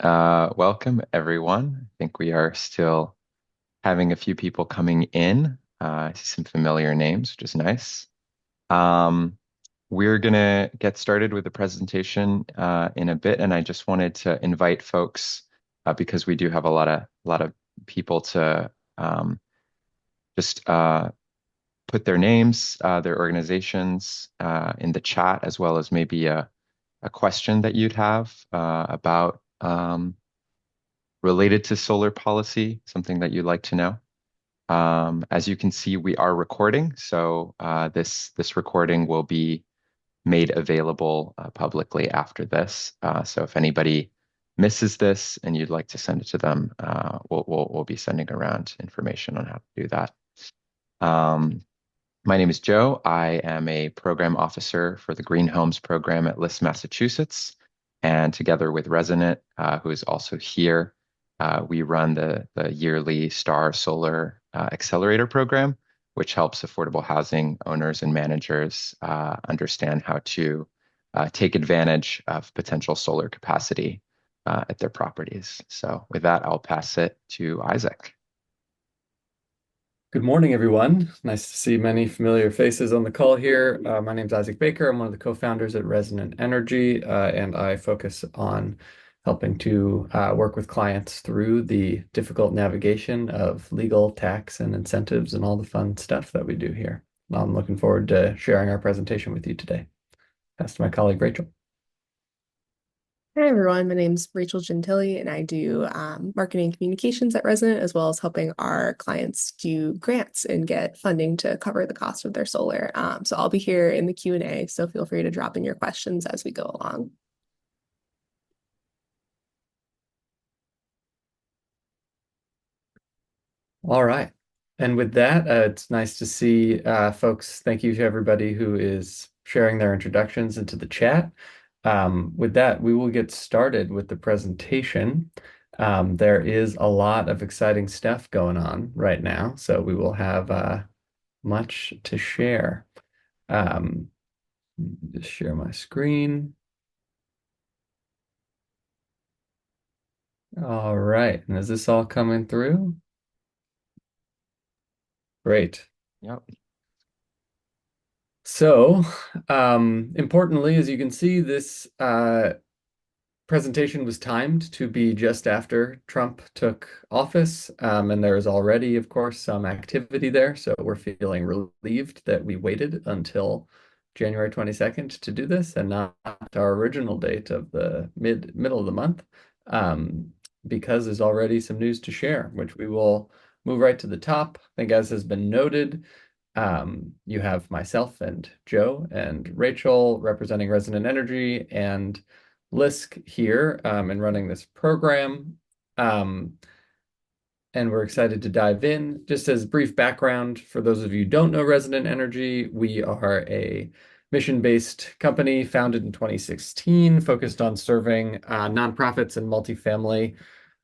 Welcome everyone. I think we are still having a few people coming in. I see some familiar names, which is nice. Um, we're gonna get started with the presentation in a bit, and I just wanted to invite folks because we do have a lot of people to just put their names, their organizations in the chat, as well as maybe a question that you'd have about related to solar policy, something that you'd like to know. As you can see, we are recording, so this recording will be made available publicly after this. So if anybody misses this and you'd like to send it to them, we'll be sending around information on how to do that. Um, my name is Joe. I am a program officer for the Green Homes program at LISC, Massachusetts. And together with Resonant, who is also here, we run the yearly Star Solar Accelerator program, which helps affordable housing owners and managers understand how to take advantage of potential solar capacity at their properties. So with that, I'll pass it to Isaac. Good morning, everyone. Nice to see many familiar faces on the call here. My name is Isaac Baker. I'm one of the co-founders at Resonant Energy, and I focus on helping to work with clients through the difficult navigation of legal, tax, and incentives and all the fun stuff that we do here. I'm looking forward to sharing our presentation with you today. Pass to my colleague, Rachel. Hi everyone, my name's Rachel Gentili and I do marketing and communications at Resonant as well as helping our clients do grants and get funding to cover the cost of their solar. So I'll be here in the Q&A, so feel free to drop in your questions as we go along. All right. And with that, it's nice to see folks. Thank you to everybody who is sharing their introductions into the chat. With that, we will get started with the presentation. There is a lot of exciting stuff going on right now, so we will have much to share. Um, just share my screen. All right. And is this all coming through? Great. Yep. So, importantly, as you can see, this presentation was timed to be just after Trump took office, and there is already, of course, some activity there. So we're feeling relieved that we waited until January 22nd to do this and not our original date of the middle of the month, because there's already some news to share, which we will move right to the top. I think as has been noted, you have myself and Joe and Rachel representing Resonant Energy and LISC here and running this program. And we're excited to dive in. Just as brief background, for those of you who don't know Resonant Energy, we are a mission-based company founded in 2016, focused on serving nonprofits and multifamily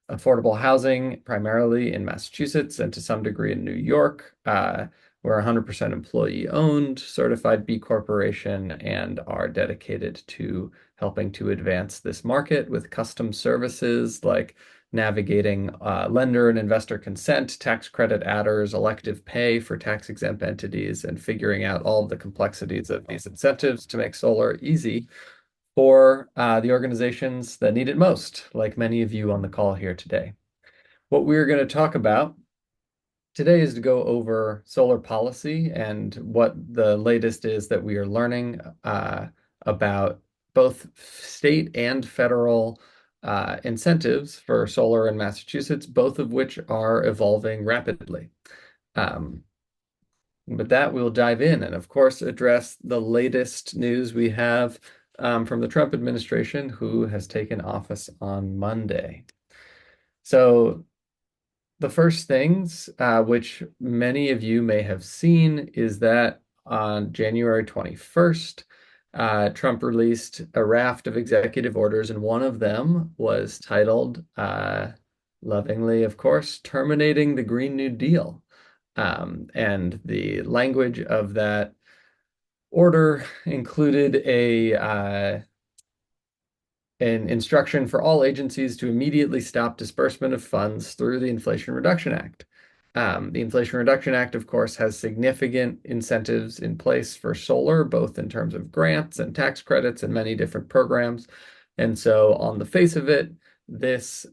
affordable housing, primarily in Massachusetts and to some degree in New York. We're 100% employee owned, certified B Corporation, and are dedicated to helping to advance this market with custom services like navigating lender and investor consent, tax credit adders, elective pay for tax exempt entities, and figuring out all of the complexities of these incentives to make solar easy for the organizations that need it most, like many of you on the call here today. What we're going to talk about today is to go over solar policy and what the latest is that we are learning about both state and federal incentives for solar in Massachusetts, both of which are evolving rapidly. With that, we'll dive in and, of course, address the latest news we have from the Trump administration, who has taken office on Monday. So the first things, which many of you may have seen, is that on January 21st, Trump released a raft of executive orders, and one of them was titled, lovingly, of course, terminating the Green New Deal. And the language of that order included a an instruction for all agencies to immediately stop disbursement of funds through the Inflation Reduction Act. The Inflation Reduction Act, of course, has significant incentives in place for solar, both in terms of grants and tax credits and many different programs. And so on the face of it, this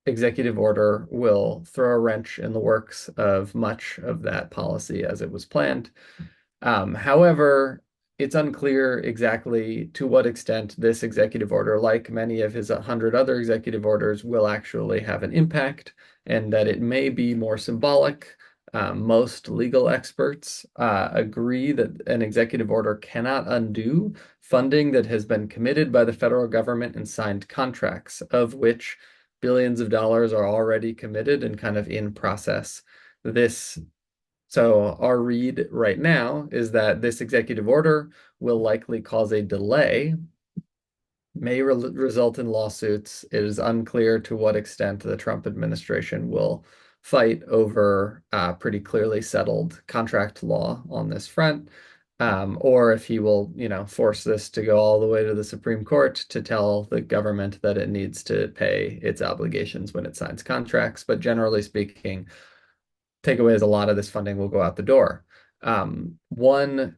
executive order will throw a wrench in the works of much of that policy as it was planned. However, it's unclear exactly to what extent this executive order, like many of his 100 other executive orders, will actually have an impact, and that it may be more symbolic. Most legal experts agree that an executive order cannot undo funding that has been committed by the federal government and signed contracts, of which billions of dollars are already committed and kind of in process. So our read right now is that this executive order will likely cause a delay, may result in lawsuits. It is unclear to what extent the Trump administration will fight over pretty clearly settled contract law on this front, or if he will, force this to go all the way to the Supreme Court to tell the government that it needs to pay its obligations when it signs contracts. But generally speaking, takeaway is a lot of this funding will go out the door. One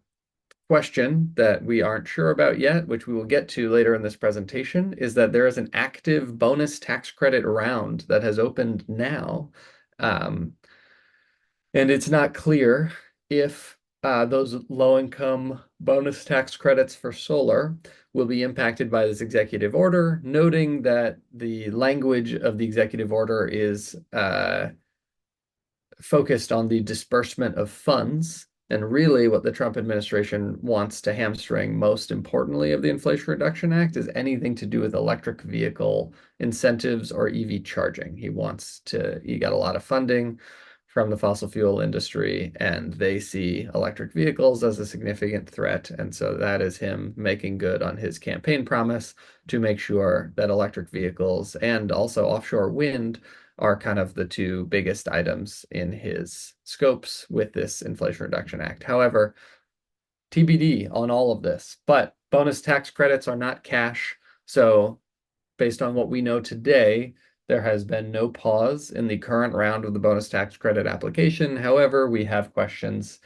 question that we aren't sure about yet, which we will get to later in this presentation, is that there is an active bonus tax credit round that has opened now. And it's not clear if those low-income bonus tax credits for solar will be impacted by this executive order, noting that the language of the executive order is focused on the disbursement of funds. And really what the Trump administration wants to hamstring most importantly of the Inflation Reduction Act is anything to do with electric vehicle incentives or EV charging. He got a lot of funding from the fossil fuel industry, and they see electric vehicles as a significant threat. And so that is him making good on his campaign promise to make sure that electric vehicles and also offshore wind are kind of the two biggest items in his scopes with this Inflation Reduction Act. However, TBD on all of this, but bonus tax credits are not cash. So based on what we know today, there has been no pause in the current round of the bonus tax credit application. However, we have questions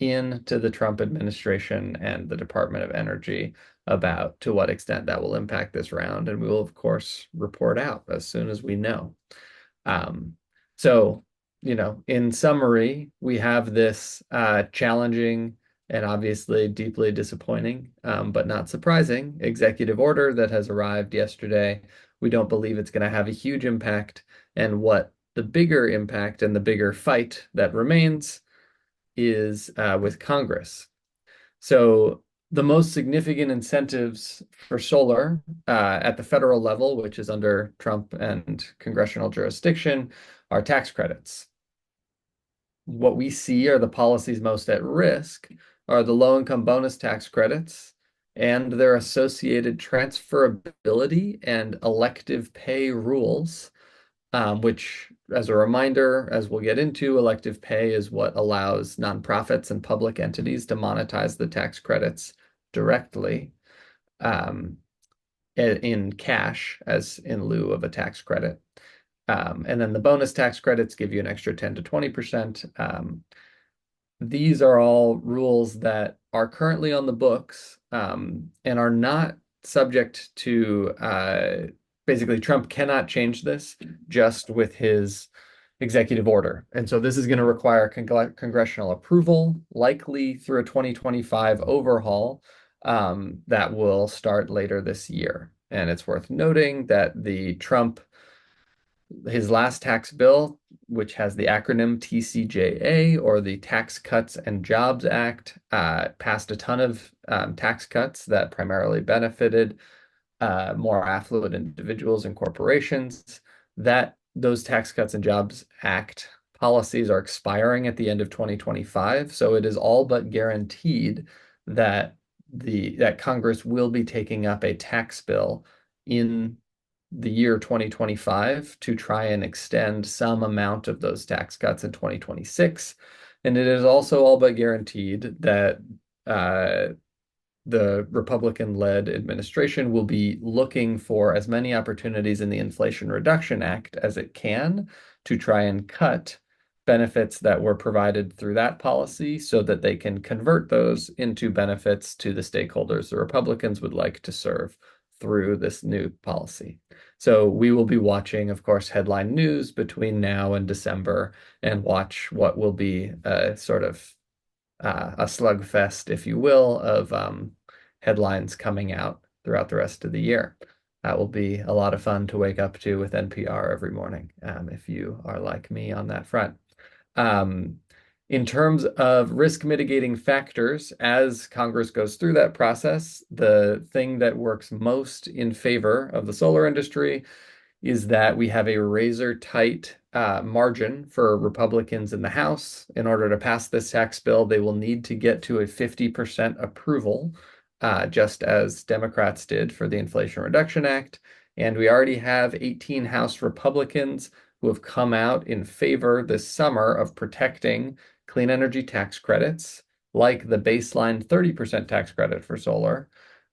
into the Trump administration and the Department of Energy about to what extent that will impact this round. And we will, of course, report out as soon as we know. So, in summary, we have this challenging and obviously deeply disappointing, but not surprising executive order that has arrived yesterday. We don't believe it's going to have a huge impact. And what the bigger impact and the bigger fight that remains is with Congress. So the most significant incentives for solar at the federal level, which is under Trump and congressional jurisdiction, are tax credits. What we see are the policies most at risk are the low-income bonus tax credits and their associated transferability and elective pay rules, which, as a reminder, as we'll get into, elective pay is what allows nonprofits and public entities to monetize the tax credits directly in cash as in lieu of a tax credit. And then the bonus tax credits give you an extra 10 to 20%. These are all rules that are currently on the books and are not subject to basically Trump cannot change this just with his executive order. And so this is going to require congressional approval, likely through a 2025 overhaul that will start later this year. And it's worth noting that his last tax bill, which has the acronym TCJA, or the Tax Cuts and Jobs Act, passed a ton of tax cuts that primarily benefited more affluent individuals and corporations. Those Tax Cuts and Jobs Act policies are expiring at the end of 2025. So it is all but guaranteed that Congress will be taking up a tax bill in the year 2025 to try and extend some amount of those tax cuts in 2026. And it is also all but guaranteed that the Republican-led administration will be looking for as many opportunities in the Inflation Reduction Act as it can to try and cut benefits that were provided through that policy so that they can convert those into benefits to the stakeholders the Republicans would like to serve through this new policy. So we will be watching, of course, headline news between now and December and watch what will be a sort of a slugfest, if you will, of headlines coming out throughout the rest of the year. That will be a lot of fun to wake up to with NPR every morning, if you are like me on that front. In terms of risk mitigating factors, as Congress goes through that process, the thing that works most in favor of the solar industry is that we have a razor tight margin for Republicans in the House. In order to pass this tax bill, they will need to get to a 50% approval, just as Democrats did for the Inflation Reduction Act. And we already have 18 House Republicans who have come out in favor this summer of protecting clean energy tax credits, like the baseline 30% tax credit for solar.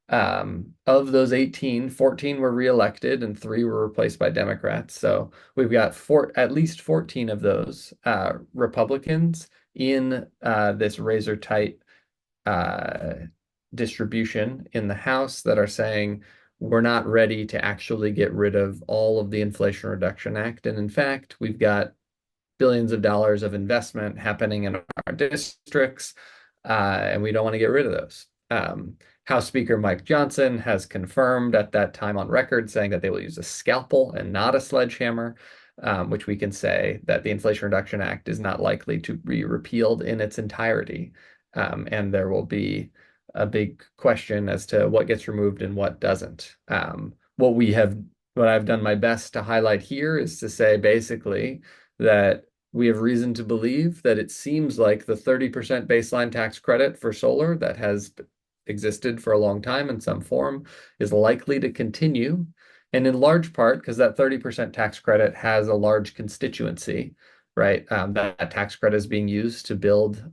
Of those 18, 14 were reelected and 3 were replaced by Democrats. So we've got at least 14 of those Republicans in this razor tight distribution in the House that are saying we're not ready to actually get rid of all of the Inflation Reduction Act. And in fact, we've got billions of dollars of investment happening in our districts, and we don't want to get rid of those. House Speaker Mike Johnson has confirmed at that time on record saying that they will use a scalpel and not a sledgehammer, which we can say that the Inflation Reduction Act is not likely to be repealed in its entirety. And there will be a big question as to what gets removed and what doesn't. What I've done my best to highlight here is to say basically that we have reason to believe that it seems like the 30% baseline tax credit for solar that has existed for a long time in some form is likely to continue. And in large part, because that 30% tax credit has a large constituency, right? That tax credit is being used to build,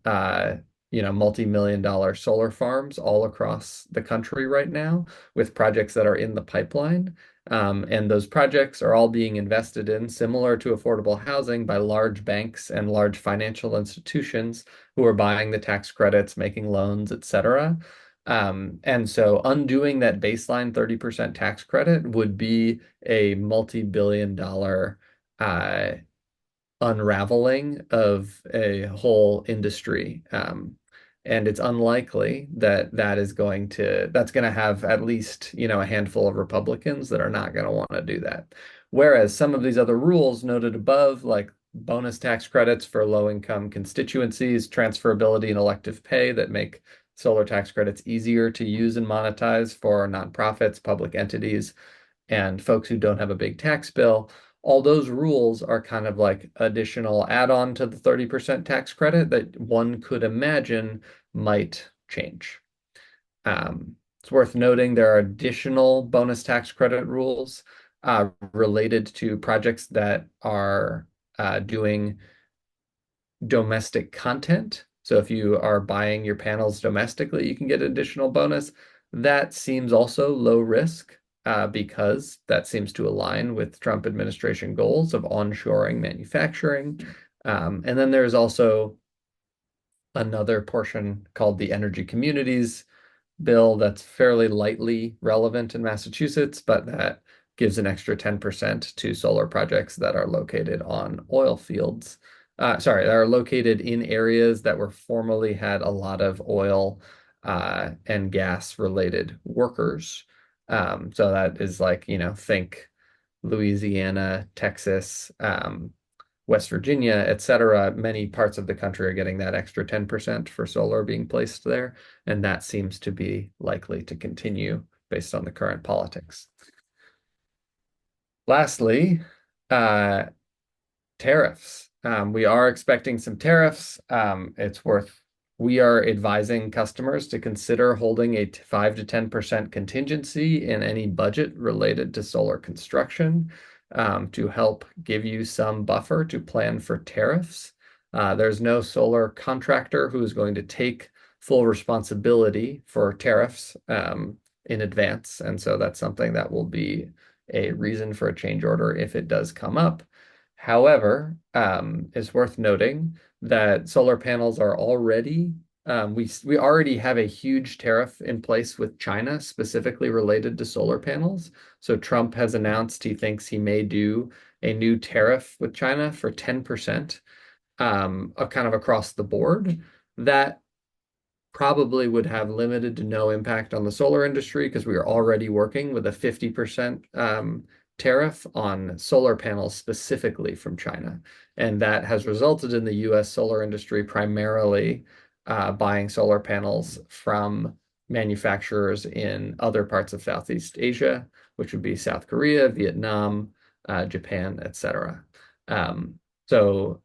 multi-million-dollar solar farms all across the country right now with projects that are in the pipeline. And those projects are all being invested in, similar to affordable housing, by large banks and large financial institutions who are buying the tax credits, making loans, et cetera. And so undoing that baseline 30% tax credit would be a multi-billion-dollar unraveling of a whole industry. And it's unlikely that that's going to have at least, a handful of Republicans that are not going to want to do that. Whereas some of these other rules noted above, like bonus tax credits for low-income constituencies, transferability and elective pay that make solar tax credits easier to use and monetize for nonprofits, public entities, and folks who don't have a big tax bill, all those rules are kind of like additional add-on to the 30% tax credit that one could imagine might change. It's worth noting there are additional bonus tax credit rules related to projects that are doing domestic content. So if you are buying your panels domestically, you can get additional bonus. That seems also low risk because that seems to align with Trump administration goals of onshoring manufacturing. And then there's also another portion called the Energy Communities Bill that's fairly lightly relevant in Massachusetts, but that gives an extra 10% to solar projects that are located on oil fields. That are located in areas that were formerly had a lot of oil and gas related workers. So that is like, think Louisiana, Texas, West Virginia, et cetera. Many parts of the country are getting that extra 10% for solar being placed there. And that seems to be likely to continue based on the current politics. Lastly, tariffs. We are expecting some tariffs. We are advising customers to consider holding a 5 to 10% contingency in any budget related to solar construction to help give you some buffer to plan for tariffs. There's no solar contractor who is going to take full responsibility for tariffs in advance. And so that's something that will be a reason for a change order if it does come up. However, it's worth noting that solar panels are already we already have a huge tariff in place with China specifically related to solar panels. So Trump has announced he thinks he may do a new tariff with China for 10%, kind of across the board. That probably would have limited to no impact on the solar industry because we are already working with a 50% tariff on solar panels specifically from China. And that has resulted in the US solar industry primarily buying solar panels from manufacturers in other parts of Southeast Asia, which would be South Korea, Vietnam, Japan, etc. So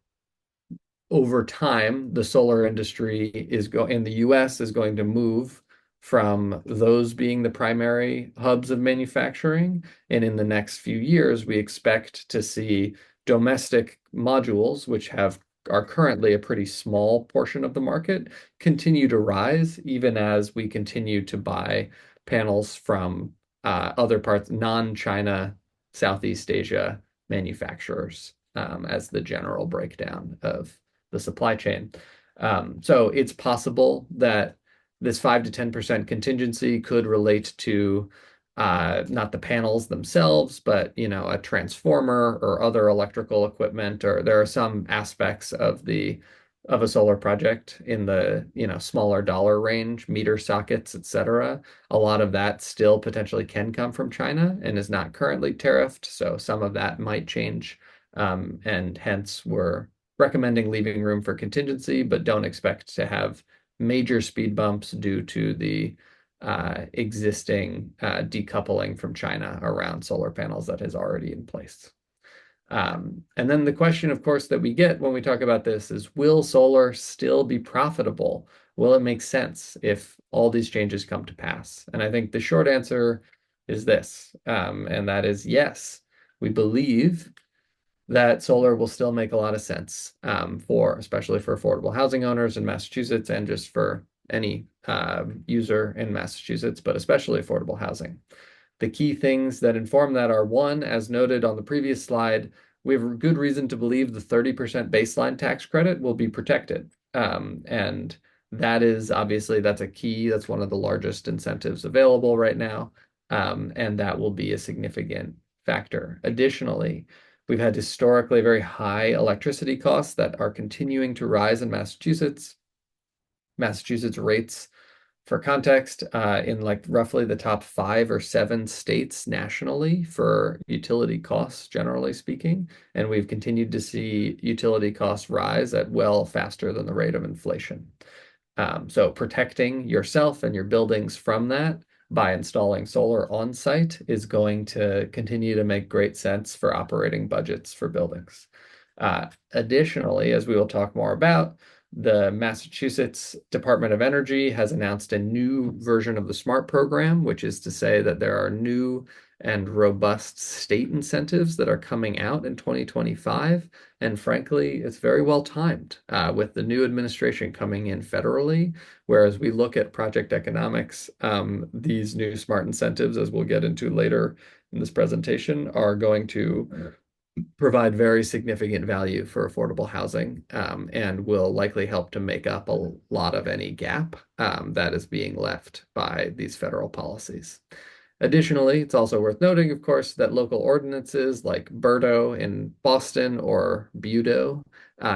over time, the solar industry in the US is going to move from those being the primary hubs of manufacturing. And in the next few years, we expect to see domestic modules, which are currently a pretty small portion of the market, continue to rise, even as we continue to buy panels from other parts, non-China, Southeast Asia manufacturers, as the general breakdown of the supply chain. So it's possible that this 5 to 10% contingency could relate to not the panels themselves, but a transformer or other electrical equipment, or there are some aspects of a solar project in the smaller dollar range, meter sockets, etc. A lot of that still potentially can come from China and is not currently tariffed, so some of that might change, and hence we're recommending leaving room for contingency, but don't expect to have major speed bumps due to the existing decoupling from China around solar panels that is already in place. And then the question, of course, that we get when we talk about this is, will solar still be profitable? Will it make sense if all these changes come to pass? And I think the short answer is this, and that is yes. We believe that solar will still make a lot of sense, especially for affordable housing owners in Massachusetts and just for any user in Massachusetts, but especially affordable housing. The key things that inform that are, one, as noted on the previous slide, we have good reason to believe the 30% baseline tax credit will be protected. And that is obviously, that's a key. That's one of the largest incentives available right now. And that will be a significant factor. Additionally, we've had historically very high electricity costs that are continuing to rise in Massachusetts. Massachusetts rates, for context, in like roughly the top 5 or 7 states nationally for utility costs, generally speaking. And we've continued to see utility costs rise at well faster than the rate of inflation. So protecting yourself and your buildings from that by installing solar on site is going to continue to make great sense for operating budgets for buildings. Additionally, as we will talk more about, the Massachusetts Department of Energy has announced a new version of the SMART program, which is to say that there are new and robust state incentives that are coming out in 2025. And frankly, it's very well timed with the new administration coming in federally. Whereas we look at project economics, these new SMART incentives, as we'll get into later in this presentation, are going to provide very significant value for affordable housing, and will likely help to make up a lot of any gap that is being left by these federal policies. Additionally, it's also worth noting, of course, that local ordinances like BERDO in Boston or BUDO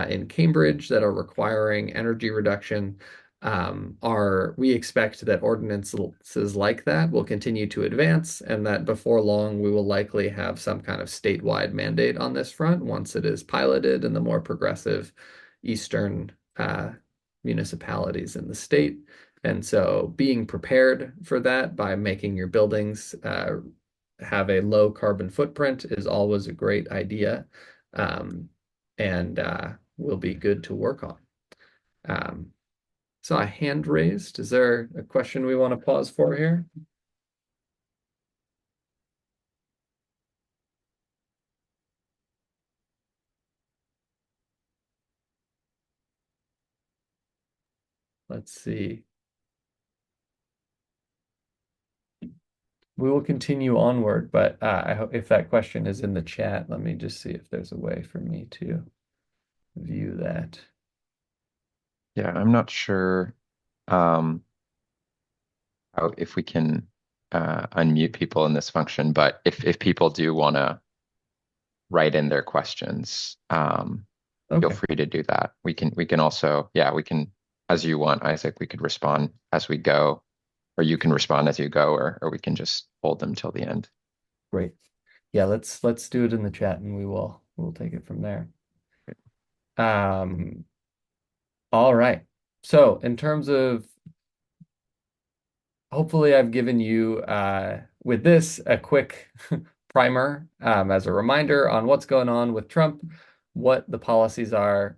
in Cambridge that are requiring energy reduction we expect that ordinances like that will continue to advance, and that before long we will likely have some kind of statewide mandate on this front once it is piloted in the more progressive eastern municipalities in the state. And so being prepared for that by making your buildings have a low carbon footprint is always a great idea, and will be good to work on. Saw a hand raised. Is there a question we want to pause for here? Let's see. we will continue onward, but I hope if that question is in the chat, let me just see if there's a way for me to view that. Yeah, I'm not sure um, if we can unmute people in this function, but if people do want to write in their questions, feel Okay, free to do that. We can also, yeah, we can, as you want, Isaac, we could respond as we go, or you can respond as you go, or we can just hold them till the end. great. Yeah, let's do it in the chat and we'll take it from there. Um, all right. So in terms of hopefully I've given you with this a quick primer as a reminder on what's going on with Trump, what the policies are.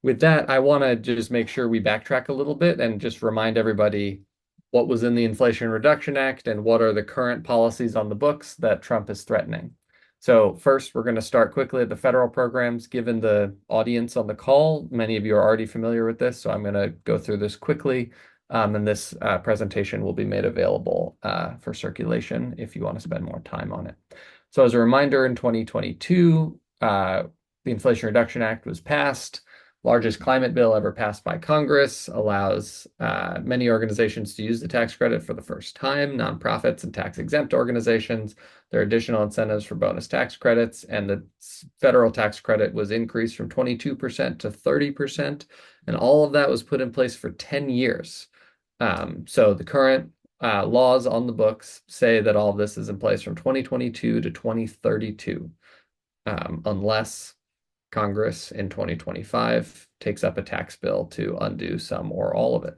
With that, I want to just make sure we backtrack a little bit and just remind everybody what was in the Inflation Reduction Act and what are the current policies on the books that Trump is threatening. So first, we're going to start quickly at the federal programs, given the audience on the call. Many of you are already familiar with this, so I'm going to go through this quickly. And this presentation will be made available for circulation if you want to spend more time on it. So as a reminder, in 2022, the Inflation Reduction Act was passed. Largest climate bill ever passed by Congress, allows many organizations to use the tax credit for the first time, nonprofits and tax-exempt organizations. There are additional incentives for bonus tax credits, and the federal tax credit was increased from 22% to 30%, and all of that was put in place for 10 years. So the current laws on the books say that all of this is in place from 2022 to 2032, unless Congress in 2025 takes up a tax bill to undo some or all of it.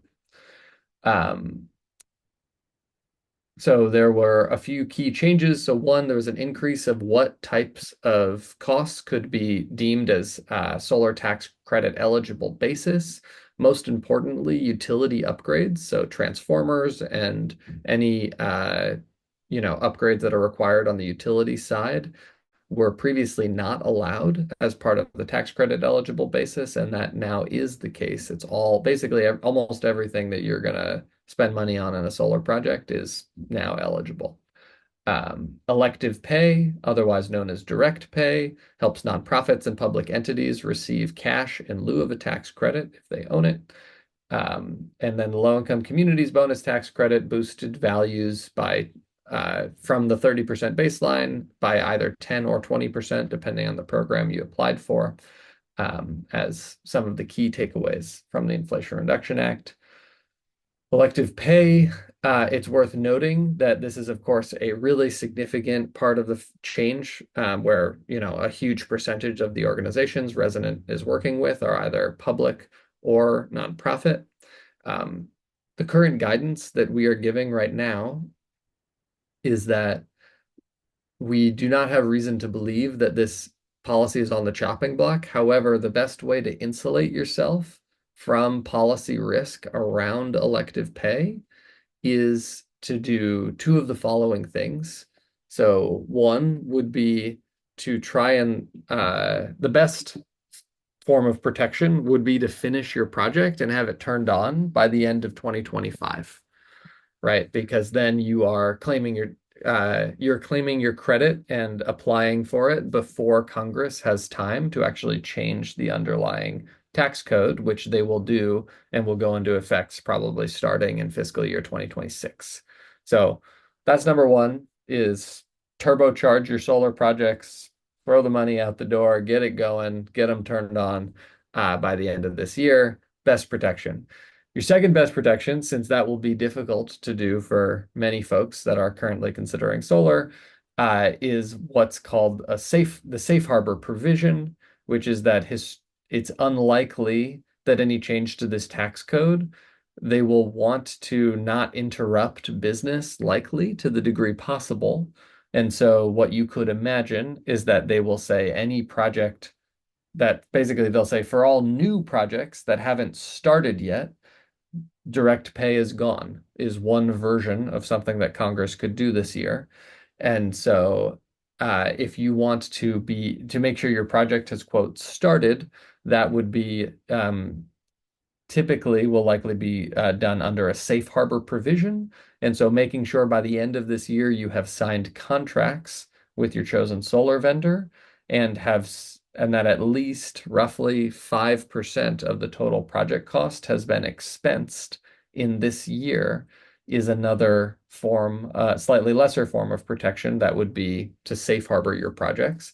So there were a few key changes. So one, there was an increase of what types of costs could be deemed as solar tax credit eligible basis. Most importantly, utility upgrades, so transformers and any upgrades that are required on the utility side were previously not allowed as part of the tax credit eligible basis, and that now is the case. It's all basically almost everything that you're going to spend money on in a solar project is now eligible. Elective pay, otherwise known as direct pay, helps nonprofits and public entities receive cash in lieu of a tax credit if they own it. And then the low-income communities bonus tax credit boosted values by from the 30% baseline by either 10 or 20%, depending on the program you applied for, as some of the key takeaways from the Inflation Reduction Act. Elective pay, it's worth noting that this is, of course, a really significant part of the change where, a huge percentage of the organizations Resonant is working with are either public or nonprofit. The current guidance that we are giving right now is that we do not have reason to believe that this policy is on the chopping block. However, the best way to insulate yourself from policy risk around elective pay is to do two of the following things. So one would be to try and the best form of protection would be to finish your project and have it turned on by the end of 2025, right? Because then you're claiming your credit and applying for it before Congress has time to actually change the underlying tax code, which they will do and will go into effect probably starting in fiscal year 2026. So that's number one, is turbocharge your solar projects, throw the money out the door, get it going, get them turned on by the end of this year. Best protection. Your second best protection, since that will be difficult to do for many folks that are currently considering solar, is what's called the safe harbor provision, which is that it's unlikely that any change to this tax code, they will want to not interrupt business likely to the degree possible. And so what you could imagine is that they will say any project that basically they'll say for all new projects that haven't started yet, direct pay is gone, is one version of something that Congress could do this year. And so if you want to make sure your project has, quote, started, that would be typically will likely be done under a safe harbor provision. And so making sure by the end of this year you have signed contracts with your chosen solar vendor and that at least roughly 5% of the total project cost has been expensed in this year is another form, slightly lesser form of protection that would be to safe harbor your projects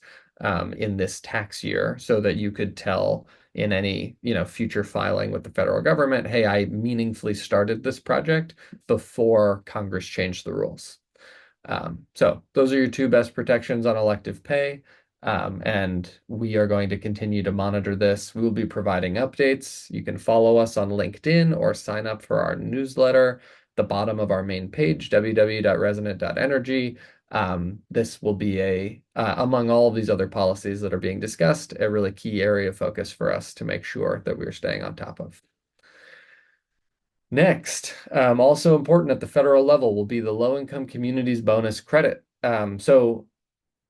in this tax year so that you could tell in any, future filing with the federal government, hey, I meaningfully started this project before Congress changed the rules. So those are your two best protections on elective pay. And we are going to continue to monitor this. We will be providing updates. You can follow us on LinkedIn or sign up for our newsletter, the bottom of our main page, www.resonant.energy. This will be among all of these other policies that are being discussed, a really key area of focus for us to make sure that we're staying on top of. Next, also important at the federal level will be the low-income communities bonus credit. So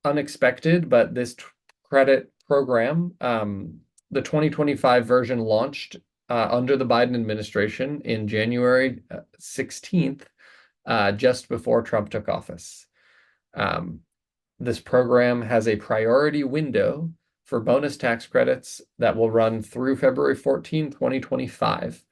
unexpected, but this credit program, the 2025 version launched under the Biden administration in January 16th, just before Trump took office. This program has a priority window for bonus tax credits that will run through February 14, 2025.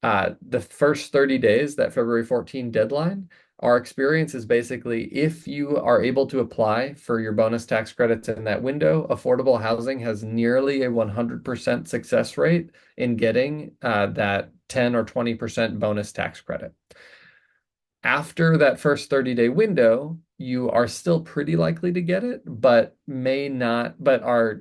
The first 30 days, that February 14 deadline, our experience is basically if you are able to apply for your bonus tax credits in that window, affordable housing has nearly a 100% success rate in getting that 10 or 20% bonus tax credit. After that first 30-day window, you are still pretty likely to get it, but may not, but are,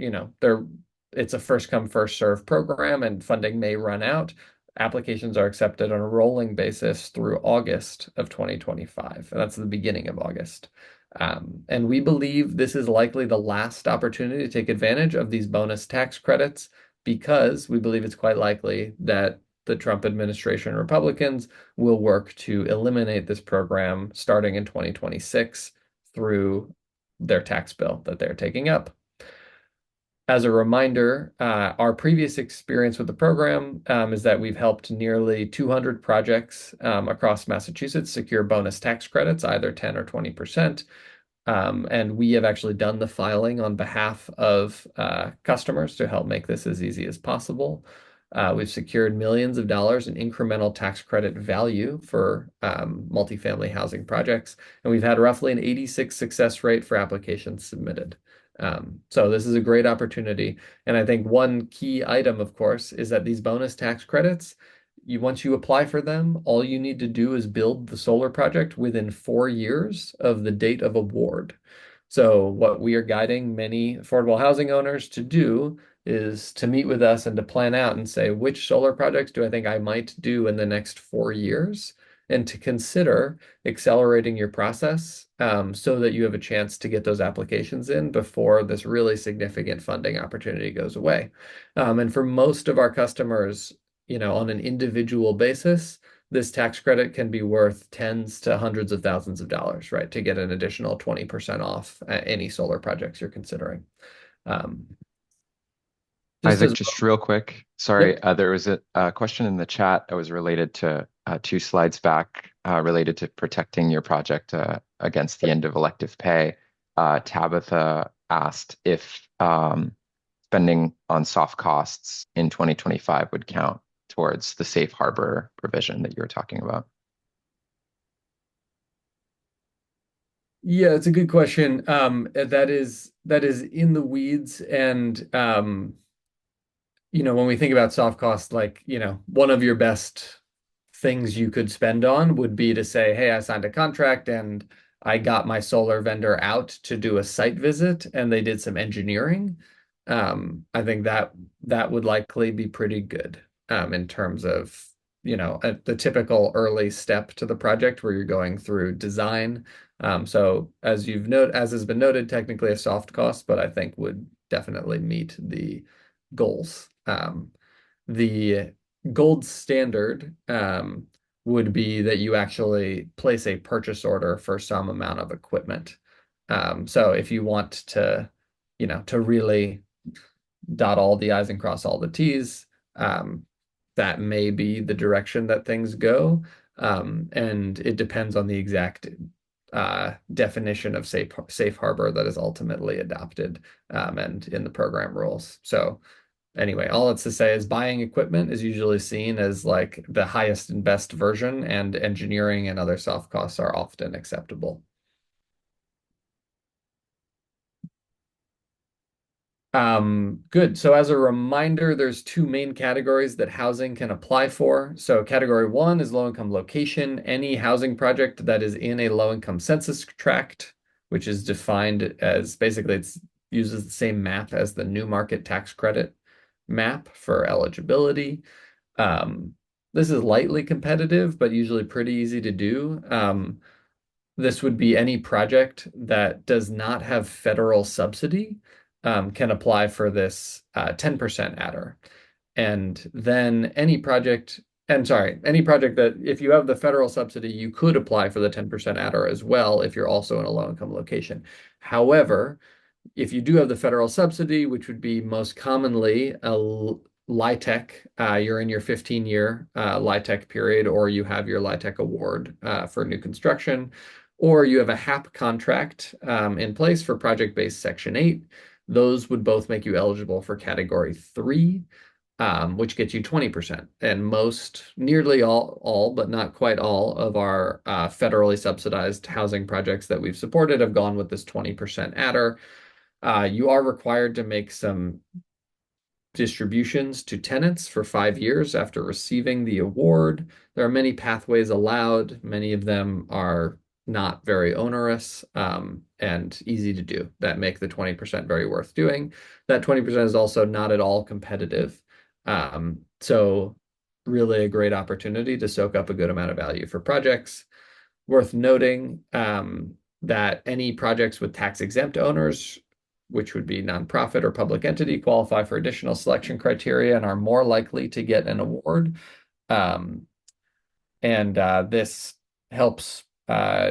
it's a first come, first serve program and funding may run out. Applications are accepted on a rolling basis through August of 2025. And that's the beginning of August. And we believe this is likely the last opportunity to take advantage of these bonus tax credits because we believe it's quite likely that the Trump administration Republicans will work to eliminate this program starting in 2026 through their tax bill that they're taking up. As a reminder, our previous experience with the program is that we've helped nearly 200 projects across Massachusetts secure bonus tax credits, either 10 or 20%. And we have actually done the filing on behalf of customers to help make this as easy as possible. We've secured millions of dollars in incremental tax credit value for multifamily housing projects, and we've had roughly an 86 success rate for applications submitted. So this is a great opportunity. And I think one key item, of course, is that these bonus tax credits, once you apply for them, all you need to do is build the solar project within 4 years of the date of award. So what we are guiding many affordable housing owners to do is to meet with us and to plan out and say, which solar projects do I think I might do in the next 4 years? And to consider accelerating your process so that you have a chance to get those applications in before this really significant funding opportunity goes away. And for most of our customers, on an individual basis, this tax credit can be worth tens to hundreds of thousands of dollars, right, to get an additional 20% off any solar projects you're considering. Isaac, just real quick. Sorry, Yep. there was a question in the chat that was related to 2 slides back, related to protecting your project against the end of elective pay. Tabitha asked if spending on soft costs in 2025 would count towards the safe harbor provision that you were talking about. Yeah, it's a good question. That is in the weeds, and when we think about soft costs, like, one of your best things you could spend on would be to say, hey, I signed a contract and I got my solar vendor out to do a site visit and they did some engineering. I think that would likely be pretty good in terms of, the typical early step to the project where you're going through design. So as has been noted, technically a soft cost, but I think would definitely meet the goals. The gold standard would be that you actually place a purchase order for some amount of equipment. So if you want to really dot all the I's and cross all the T's, that may be the direction that things go. And it depends on the exact definition of safe harbor that is ultimately adopted and in the program rules. So anyway, all it's to say is buying equipment is usually seen as like the highest and best version, and engineering and other soft costs are often acceptable. Good. So as a reminder, there's two main categories that housing can apply for. So category one is low-income location. Any housing project that is in a low-income census tract, which is defined as basically it uses the same map as the new market tax credit map for eligibility. This is lightly competitive, but usually pretty easy to do. This would be any project that does not have federal subsidy can apply for this 10% adder. And then any project, and sorry, any project that if you have the federal subsidy, you could apply for the 10% adder as well if you're also in a low-income location. However, if you do have the federal subsidy, which would be most commonly a LITEC, you're in your 15-year LITEC period, or you have your LITEC award for new construction, or you have a HAP contract in place for project-based Section 8. Those would both make you eligible for Category 3, which gets you 20%. And nearly all, but not quite all of our federally subsidized housing projects that we've supported have gone with this 20% adder. You are required to make some distributions to tenants for 5 years after receiving the award. There are many pathways allowed. Many of them are not very onerous and easy to do that make the 20% very worth doing. That 20% is also not at all competitive. So really a great opportunity to soak up a good amount of value for projects. Worth noting that any projects with tax-exempt owners, which would be nonprofit or public entity, qualify for additional selection criteria and are more likely to get an award. This helps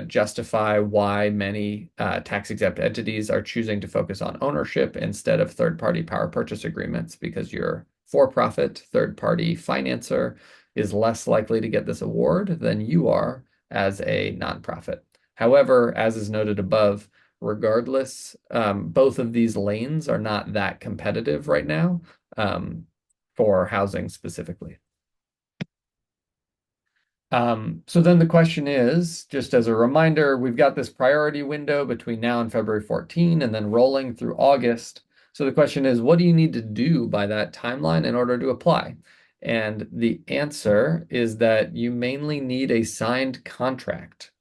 justify why many tax-exempt entities are choosing to focus on ownership instead of third-party power purchase agreements, because your for-profit third-party financer is less likely to get this award than you are as a nonprofit. However, as is noted above, regardless, both of these lanes are not that competitive right now for housing specifically. So then the question is, just as a reminder, we've got this priority window between now and February 14 and then rolling through August. So the question is, what do you need to do by that timeline in order to apply? And the answer is that you mainly need a signed contract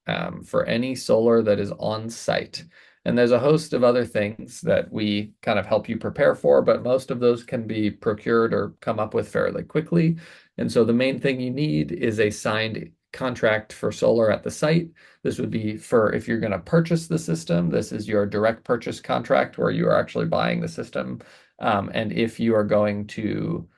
for any solar that is on site. And there's a host of other things that we kind of help you prepare for, but most of those can be procured or come up with fairly quickly. And so the main thing you need is a signed contract for solar at the site. This would be for if you're going to purchase the system. This is your direct purchase contract where you are actually buying the system. And if you are going to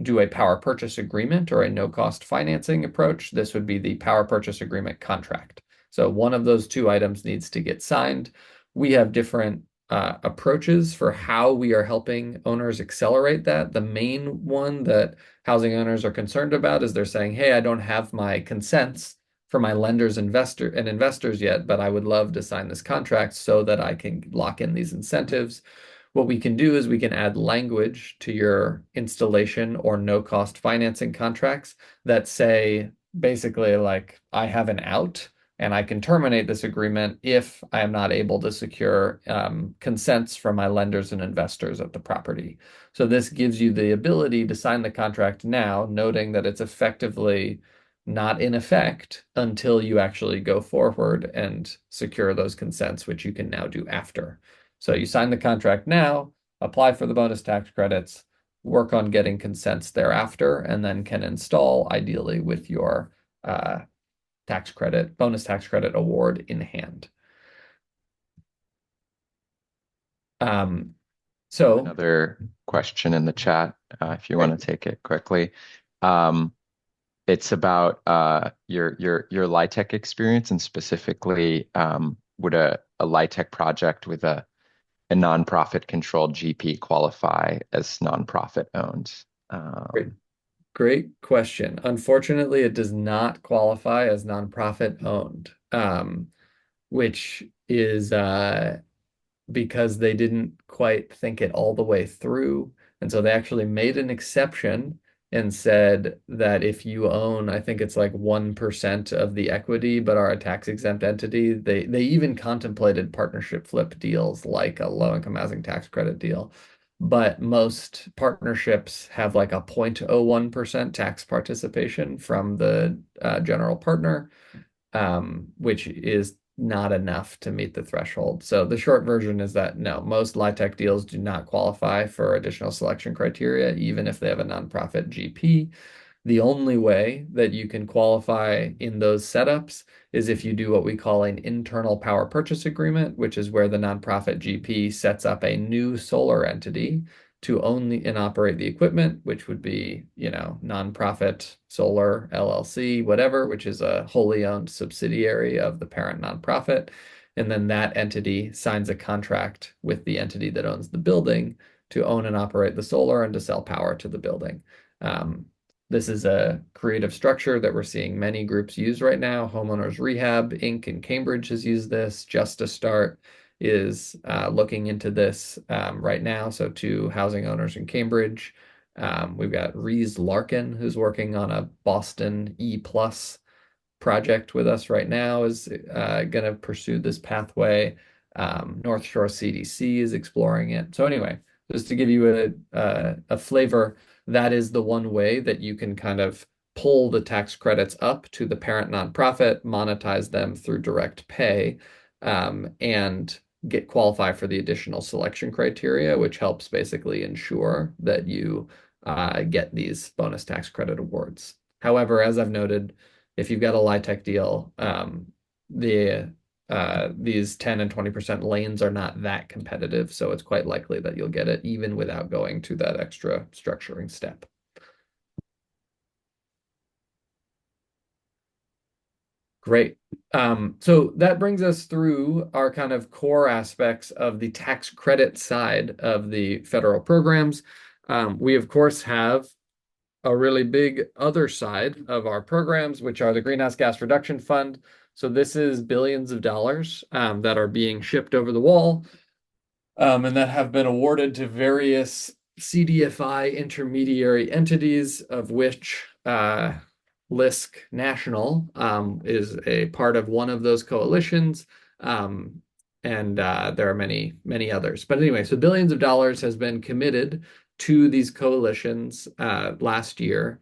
do a power purchase agreement or a no-cost financing approach, this would be the power purchase agreement contract. So one of those two items needs to get signed. We have different approaches for how we are helping owners accelerate that. The main one that housing owners are concerned about is they're saying, hey, I don't have my consents for my lenders investors yet, but I would love to sign this contract so that I can lock in these incentives. What we can do is we can add language to your installation or no-cost financing contracts that say basically like, I have an out and I can terminate this agreement if I am not able to secure consents from my lenders and investors at the property. So this gives you the ability to sign the contract now, noting that it's effectively not in effect until you actually go forward and secure those consents, which you can now do after. So you sign the contract now, apply for the bonus tax credits, work on getting consents thereafter, and then can install ideally with your bonus tax credit award in hand. So another question in the chat, if you want to take it quickly. It's about your LITEC experience, and specifically, would a LITEC project with a nonprofit controlled GP qualify as nonprofit owned? Great. Great question. Unfortunately, it does not qualify as nonprofit owned, which is because they didn't quite think it all the way through. And so they actually made an exception and said that if you own, I think it's like 1% of the equity, but are a tax exempt entity, they even contemplated partnership flip deals like a low income housing tax credit deal. But most partnerships have like a 0.01% tax participation from the general partner, which is not enough to meet the threshold. So the short version is that no, most LIHTC deals do not qualify for additional selection criteria, even if they have a nonprofit GP. The only way that you can qualify in those setups is if you do what we call an internal power purchase agreement, which is where the nonprofit GP sets up a new solar entity to own and operate the equipment, which would be, nonprofit solar LLC, whatever, which is a wholly owned subsidiary of the parent nonprofit. And then that entity signs a contract with the entity that owns the building to own and operate the solar and to sell power to the building. This is a creative structure that we're seeing many groups use right now. Homeowners Rehab Inc. in Cambridge has used this. Just to Start is looking into this right now. So two housing owners in Cambridge. We've got Rees Larkin, who's working on a Boston E Plus project with us right now, is going to pursue this pathway. North Shore CDC is exploring it. So anyway, just to give you a flavor, that is the one way that you can kind of pull the tax credits up to the parent nonprofit, monetize them through direct pay, and get qualify for the additional selection criteria, which helps basically ensure that you get these bonus tax credit awards. However, as I've noted, if you've got a LIHTC deal, these 10 and 20% lanes are not that competitive, so it's quite likely that you'll get it even without going to that extra structuring step. Great. So that brings us through our kind of core aspects of the tax credit side of the federal programs. We, of course, have a really big other side of our programs, which are the Greenhouse Gas Reduction Fund. So this is billions of dollars that are being shipped over the wall and that have been awarded to various CDFI intermediary entities, of which LISC National is a part of one of those coalitions. And there are many, many others. But anyway, so billions of dollars has been committed to these coalitions last year.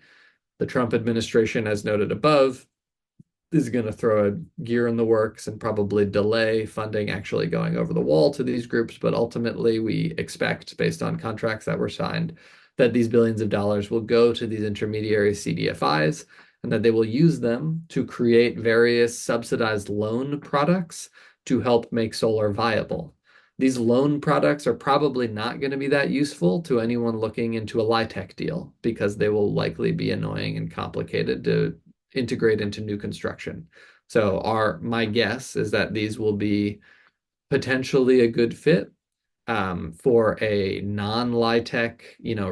The Trump administration, as noted above, is going to throw a gear in the works and probably delay funding actually going over the wall to these groups. But ultimately, we expect, based on contracts that were signed, that these billions of dollars will go to these intermediary CDFIs and that they will use them to create various subsidized loan products to help make solar viable. These loan products are probably not going to be that useful to anyone looking into a LIHTC deal because they will likely be annoying and complicated to integrate into new construction. So my guess is that these will be potentially a good fit for a non-LIHTC,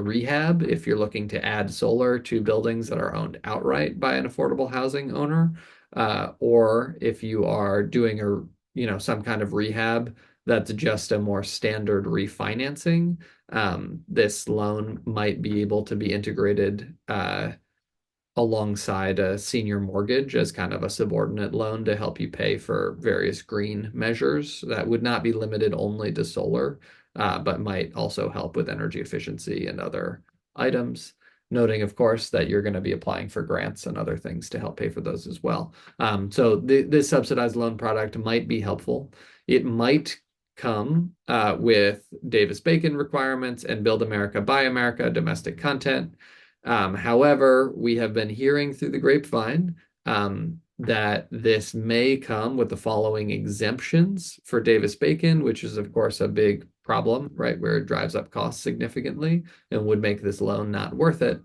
rehab if you're looking to add solar to buildings that are owned outright by an affordable housing owner, or if you are doing some kind of rehab that's just a more standard refinancing. This loan might be able to be integrated alongside a senior mortgage as kind of a subordinate loan to help you pay for various green measures that would not be limited only to solar, but might also help with energy efficiency and other items. Noting, of course, that you're going to be applying for grants and other things to help pay for those as well. So this subsidized loan product might be helpful. It might come with Davis-Bacon requirements and Build America, Buy America domestic content. However, we have been hearing through the grapevine that this may come with the following exemptions for Davis-Bacon, which is, of course, a big problem, right, where it drives up costs significantly and would make this loan not worth it,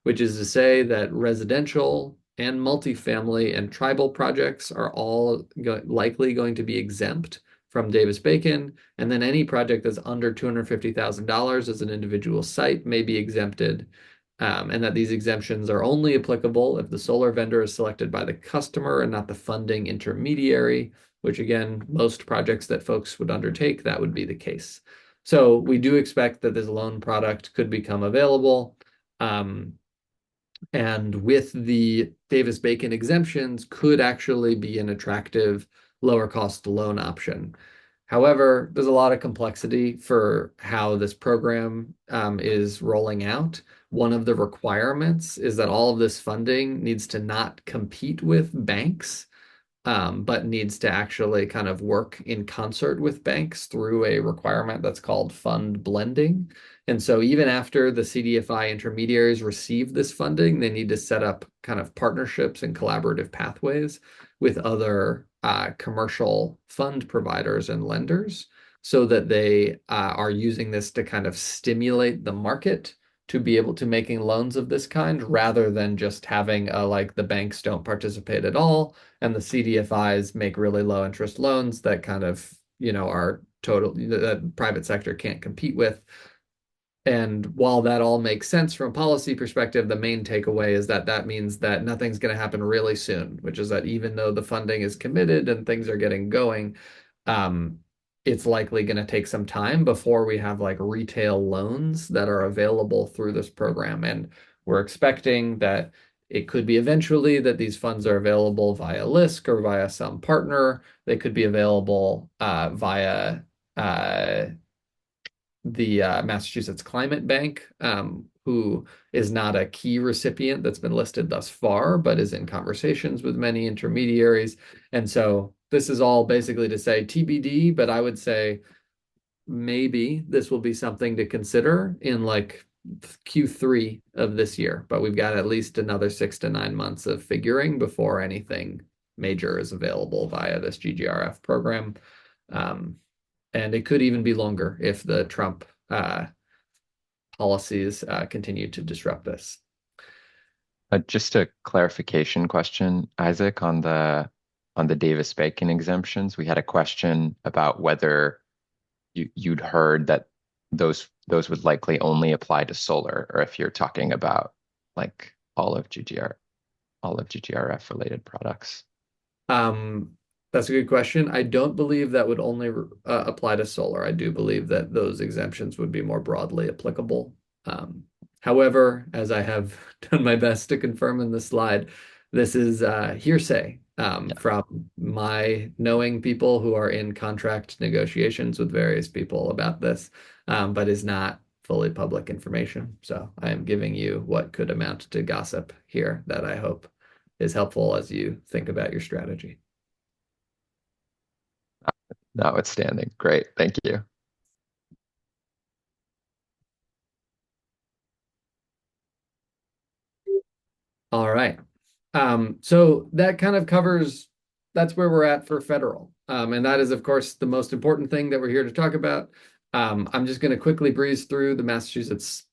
which is to say that residential and multifamily and tribal projects are all likely going to be exempt from Davis-Bacon, and then any project that's under $250,000 as an individual site may be exempted. and that these exemptions are only applicable if the solar vendor is selected by the customer and not the funding intermediary, which again, most projects that folks would undertake, that would be the case. So we do expect that this loan product could become available. And with the Davis-Bacon exemptions could actually be an attractive lower cost loan option. However, there's a lot of complexity for how this program is rolling out. One of the requirements is that all of this funding needs to not compete with banks, but needs to actually kind of work in concert with banks through a requirement that's called fund blending. And so even after the CDFI intermediaries receive this funding, they need to set up kind of partnerships and collaborative pathways with other commercial fund providers and lenders so that they are using this to kind of stimulate the market to be able to making loans of this kind rather than just having like the banks don't participate at all and the CDFIs make really low interest loans that kind of, are total that private sector can't compete with. And while that all makes sense from a policy perspective, the main takeaway is that that means that nothing's going to happen really soon, which is that even though the funding is committed and things are getting going, um, it's likely going to take some time before we have like retail loans that are available through this program. And we're expecting that it could be eventually that these funds are available via LISC or via some partner. They could be available via the Massachusetts Climate Bank, who is not a key recipient that's been listed thus far, but is in conversations with many intermediaries. And so this is all basically to say TBD, but I would say maybe this will be something to consider in like Q3 of this year, but we've got at least another 6 to 9 months of figuring before anything major is available via this GGRF program. And it could even be longer if the Trump policies continue to disrupt this. Just a clarification question, Isaac, on the Davis-Bacon exemptions. We had a question about whether you'd heard that those would likely only apply to solar, or if you're talking about like all of GGRF related products. That's a good question. I don't believe that would only apply to solar. I do believe that those exemptions would be more broadly applicable. However, as I have done my best to confirm in the slide, this is hearsay from my knowing people who are in contract negotiations with various people about this, but is not fully public information. So I am giving you what could amount to gossip here that I hope is helpful as you think about your strategy. Notwithstanding. Great. Thank you. All right. So that kind of covers, that's where we're at for federal. And that is, of course, the most important thing that we're here to talk about. I'm just going to quickly breeze through the Massachusetts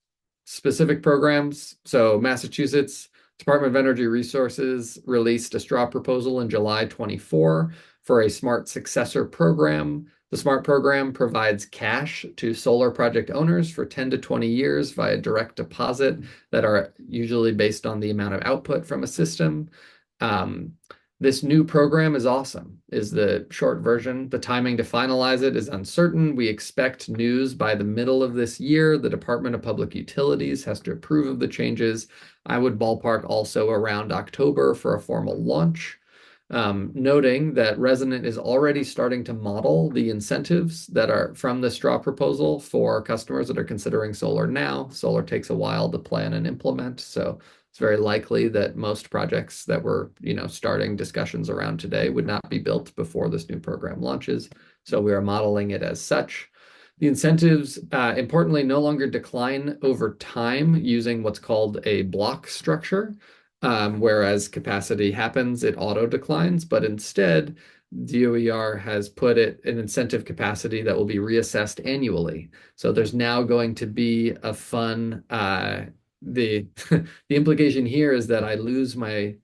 specific programs. So Massachusetts Department of Energy Resources released a straw proposal in July 24 for a smart successor program. The SMART program provides cash to solar project owners for 10 to 20 years via direct deposit that are usually based on the amount of output from a system. This new program is awesome, is the short version. The timing to finalize it is uncertain. We expect news by the middle of this year. The Department of Public Utilities has to approve of the changes. I would ballpark also around October for a formal launch. Noting that Resonant is already starting to model the incentives that are from the straw proposal for customers that are considering solar now. Solar takes a while to plan and implement, so it's very likely that most projects that we're, starting discussions around today would not be built before this new program launches. So we are modeling it as such. The incentives, importantly, no longer decline over time using what's called a block structure. Whereas capacity happens, it auto declines, but instead, DOER has put it an incentive capacity that will be reassessed annually. So there's now going to be a the the implication here is that I lose my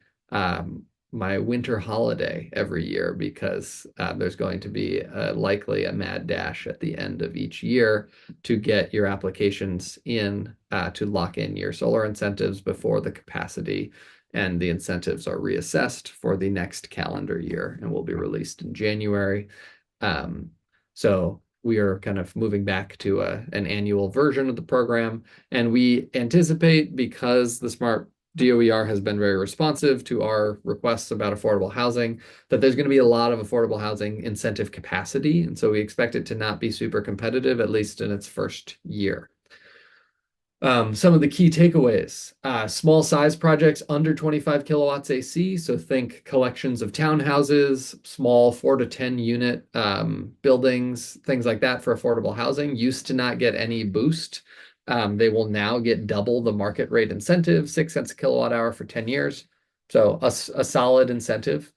my winter holiday every year because there's going to be likely a mad dash at the end of each year to get your applications in to lock in your solar incentives before the capacity and the incentives are reassessed for the next calendar year and will be released in January. So we are kind of moving back to an annual version of the program, and we anticipate, because the Smart DOER has been very responsive to our requests about affordable housing, that there's going to be a lot of affordable housing incentive capacity. And so we expect it to not be super competitive, at least in its first year. Some of the key takeaways, small size projects under 25 kilowatts AC. So think collections of townhouses, small 4 to 10 unit buildings, things like that for affordable housing used to not get any boost. They will now get double the market rate incentive, 6 cents a kilowatt hour for 10 years. So a solid incentive.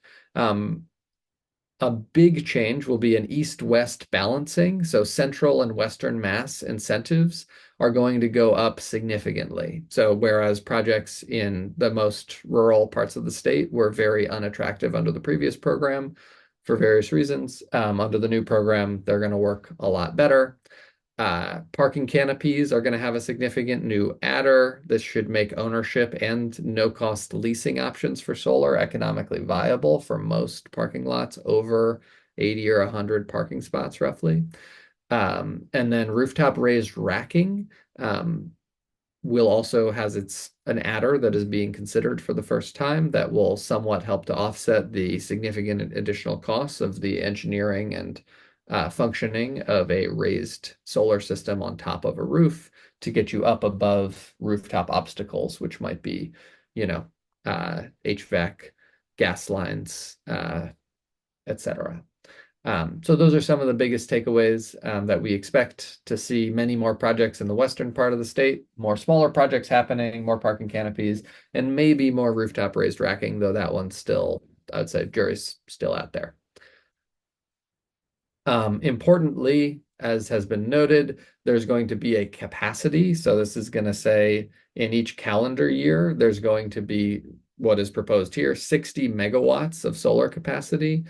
A big change will be an east-west balancing. So central and western Mass incentives are going to go up significantly. So whereas projects in the most rural parts of the state were very unattractive under the previous program for various reasons, under the new program, they're going to work a lot better. Parking canopies are going to have a significant new adder. This should make ownership and no-cost leasing options for solar economically viable for most parking lots over 80 or 100 parking spots, roughly. And then rooftop raised racking will also has an adder that is being considered for the first time that will somewhat help to offset the significant additional costs of the engineering and functioning of a raised solar system on top of a roof to get you up above rooftop obstacles, which might be, HVAC, gas lines, etc. So those are some of the biggest takeaways that we expect to see many more projects in the western part of the state, more smaller projects happening, more parking canopies, and maybe more rooftop raised racking, though that one's still, I'd say, jury's still out there. Importantly, as has been noted, there's going to be a capacity. So this is going to say in each calendar year, there's going to be what is proposed here, 60 megawatts of solar capacity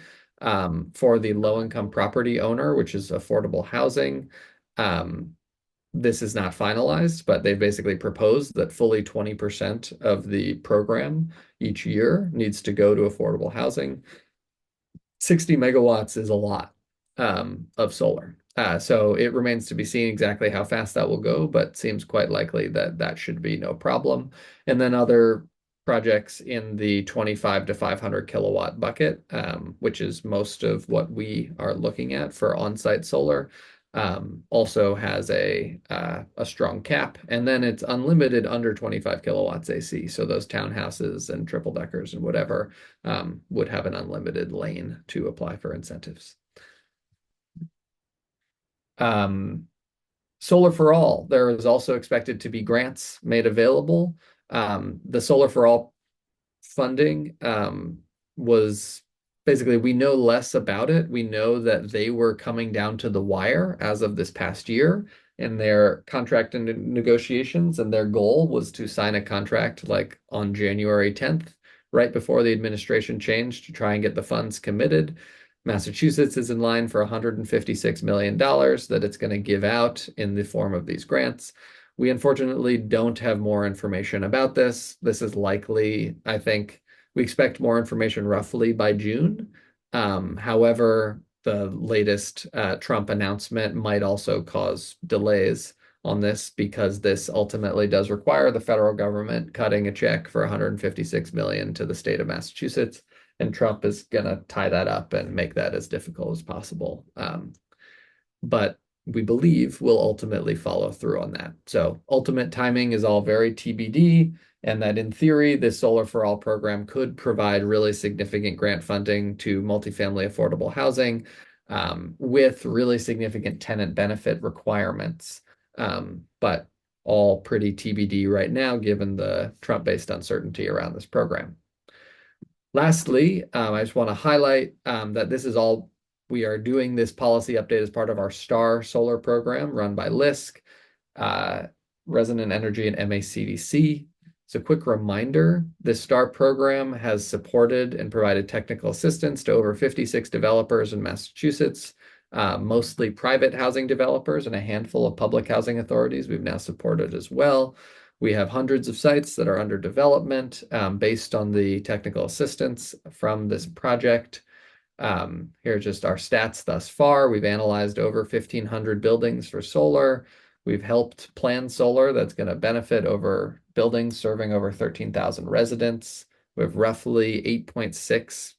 for the low-income property owner, which is affordable housing. This is not finalized, but they basically proposed that fully 20% of the program each year needs to go to affordable housing. 60 megawatts is a lot of solar. So it remains to be seen exactly how fast that will go, but seems quite likely that that should be no problem. And then other projects in the 25 to 500 kilowatt bucket, which is most of what we are looking at for on-site solar, also has a strong cap. And then it's unlimited under 25 kilowatts AC. So those townhouses and triple deckers and whatever would have an unlimited lane to apply for incentives. Solar for All, there is also expected to be grants made available. The Solar for All funding was basically, we know less about it. We know that they were coming down to the wire as of this past year in their contract and negotiations, and their goal was to sign a contract like on January 10th, right before the administration changed, to try and get the funds committed. Massachusetts is in line for $156 million that it's going to give out in the form of these grants. We unfortunately don't have more information about this. This is likely, I think, we expect more information roughly by June. However, the latest Trump announcement might also cause delays on this because this ultimately does require the federal government cutting a check for $156 million to the state of Massachusetts. And Trump is going to tie that up and make that as difficult as possible. But we believe will ultimately follow through on that. So ultimate timing is all very TBD, and that in theory, this Solar for All program could provide really significant grant funding to multifamily affordable housing with really significant tenant benefit requirements. But all pretty TBD right now, given the Trump-based uncertainty around this program. Lastly, I just want to highlight that this is all, we are doing this policy update as part of our STAR solar program run by LISC, Resonant Energy, and MACDC. So quick reminder, the STAR program has supported and provided technical assistance to over 56 developers in Massachusetts, mostly private housing developers and a handful of public housing authorities we've now supported as well. We have hundreds of sites that are under development based on the technical assistance from this project. Here are just our stats thus far. We've analyzed over 1,500 buildings for solar. We've helped plan solar that's going to benefit over buildings serving over 13,000 residents. We have roughly 8.6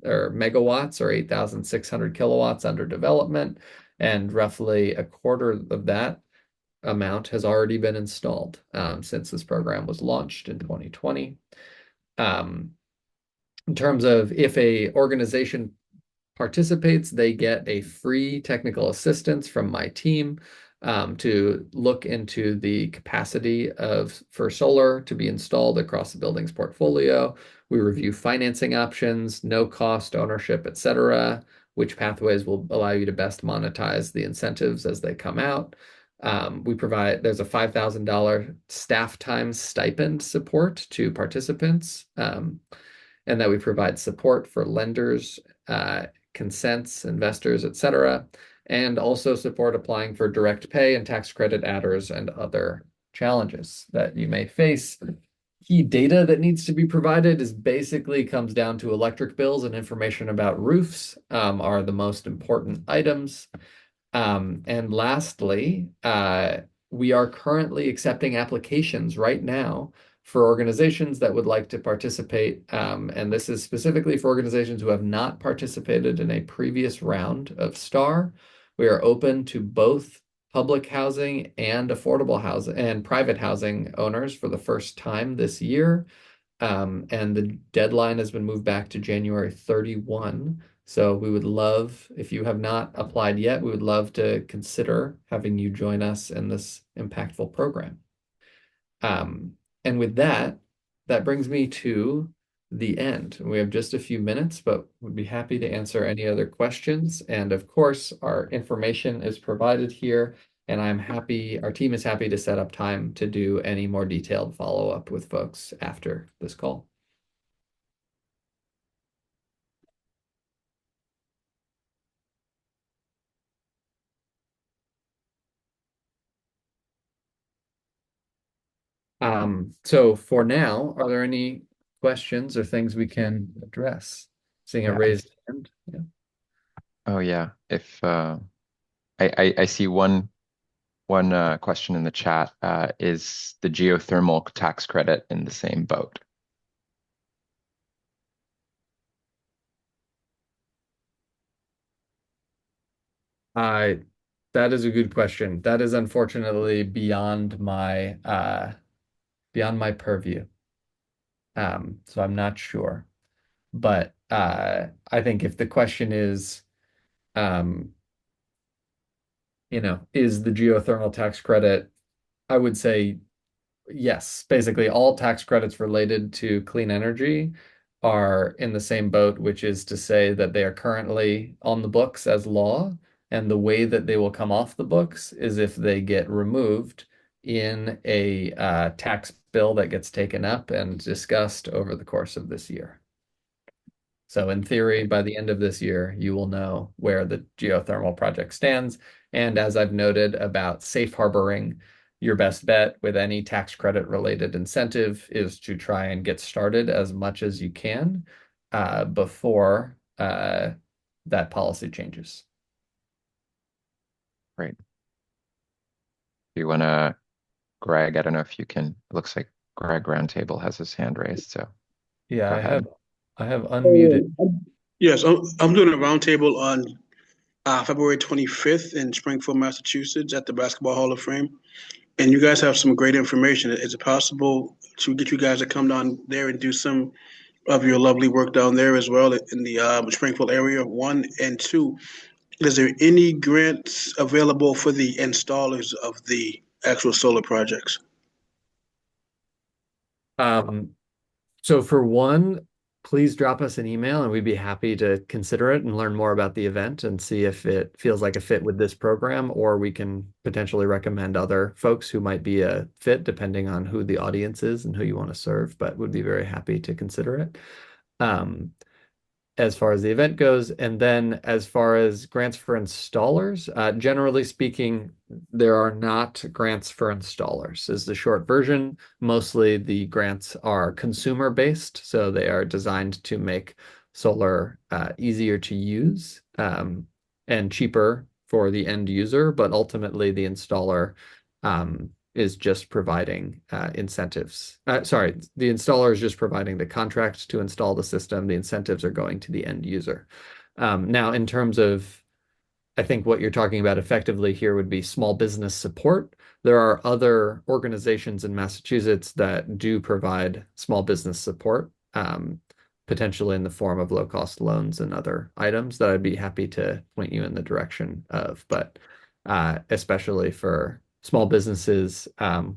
or megawatts or 8,600 kilowatts under development, and roughly a quarter of that amount has already been installed since this program was launched in 2020. In terms of if a organization participates, they get a free technical assistance from my team to look into the capacity for solar to be installed across the building's portfolio. We review financing options, no cost ownership, etc., which pathways will allow you to best monetize the incentives as they come out. There's a $5,000 staff time stipend support to participants, and that we provide support for lenders, consents, investors, etc., and also support applying for direct pay and tax credit adders and other challenges that you may face. Key data that needs to be provided basically comes down to electric bills, and information about roofs are the most important items. And lastly, we are currently accepting applications right now for organizations that would like to participate. And this is specifically for organizations who have not participated in a previous round of STAR. We are open to both public housing and affordable housing and private housing owners for the first time this year. And the deadline has been moved back to January 31. So we would love, if you have not applied yet, we would love to consider having you join us in this impactful program. And with that, that brings me to the end. We have just a few minutes, but we'd be happy to answer any other questions. And of course, our information is provided here, and our team is happy to set up time to do any more detailed follow-up with folks after this call. So for now, are there any questions or things we can address? Seeing a Yeah. raised hand. Yeah. Oh yeah. If I see one question in the chat. Is the geothermal tax credit in the same boat? That is a good question. That is unfortunately beyond my purview. So I'm not sure. But I think if the question is, is the geothermal tax credit, I would say yes. Basically, all tax credits related to clean energy are in the same boat, which is to say that they are currently on the books as law, and the way that they will come off the books is if they get removed in a tax bill that gets taken up and discussed over the course of this year. So in theory, by the end of this year, you will know where the geothermal project stands. And as I've noted about safe harboring, your best bet with any tax credit related incentive is to try and get started as much as you can before that policy changes. Right. Do you want to, Greg? I don't know if you can. It looks like Greg Roundtable has his hand raised. So Yeah, go ahead. I have unmuted. Yes, I'm doing a roundtable on February 25th in Springfield, Massachusetts at the Basketball Hall of Fame. And you guys have some great information. Is it possible to get you guys to come down there and do some of your lovely work down there as well in the Springfield area? One, and two, is there any grants available for the installers of the actual solar projects? So for one, please drop us an email and we'd be happy to consider it and learn more about the event and see if it feels like a fit with this program, or we can potentially recommend other folks who might be a fit depending on who the audience is and who you want to serve, but would be very happy to consider it. As far as the event goes. And then as far as grants for installers, generally speaking, there are not grants for installers, is the short version. Mostly the grants are consumer based, so they are designed to make solar easier to use and cheaper for the end user, but ultimately the installer is just providing incentives. Sorry, the installer is just providing the contract to install the system. The incentives are going to the end user. Now, in terms of, I think what you're talking about effectively here would be small business support. There are other organizations in Massachusetts that do provide small business support, potentially in the form of low-cost loans and other items that I'd be happy to point you in the direction of. But especially for small businesses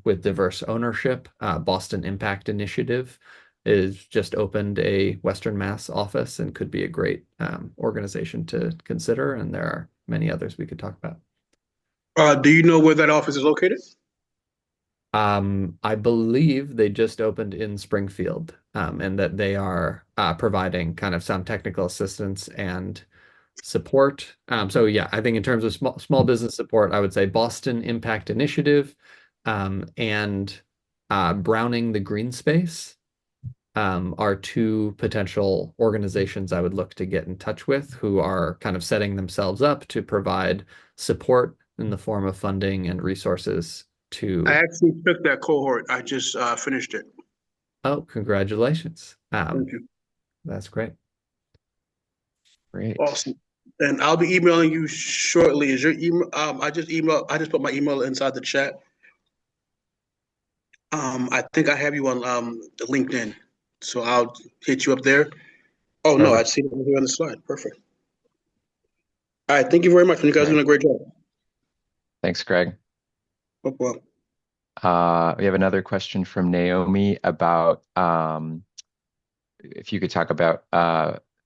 with diverse ownership, Boston Impact Initiative is just opened a Western Mass office and could be a great organization to consider. And there are many others we could talk about. Do you know where that office is located? I believe they just opened in Springfield, and that they are providing kind of some technical assistance and support. So yeah, I think in terms of small business support, I would say Boston Impact Initiative and Browning the Green Space are two potential organizations I would look to get in touch with, who are kind of setting themselves up to provide support in the form of funding and resources to. I actually took that cohort. I just finished it. Oh, congratulations. Thank you. That's great. Great. Awesome. And I'll be emailing you shortly. Is your email? I just put my email inside the chat. I think I have you on LinkedIn, so I'll hit you up there. Oh no, I Perfect. see it here on the slide. Perfect. All right, thank you very much. You guys are doing a great job. Thanks, Greg. No problem. We have another question from Naomi about if you could talk about